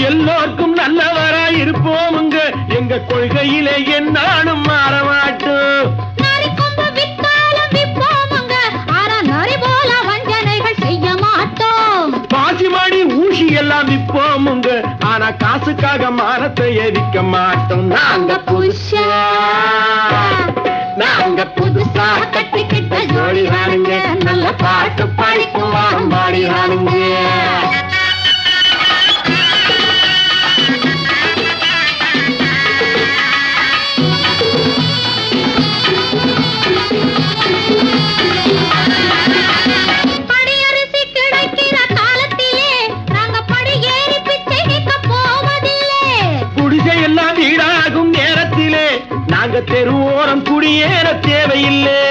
எல்லோருக்கும் நல்லவராய் இருப்போமுங்க, எங்க கொள்கையிலே என்னாலும் மாற மாட்டோம். பாசிமாடி ஊசி எல்லாம் விற்போமுங்க, ஆனா காசுக்காக மானத்தை எரிக்க மாட்டோம். நாங்க புதுசா கட்டிக்கிட்ட ஜோடிதானுங்க, நல்ல பாட்டு படிக்கும் வாரம் பாடிதானுங்க. வீடாகும் நேரத்திலே நாங்க தெருவோரம் குடியேற தேவையில்லை.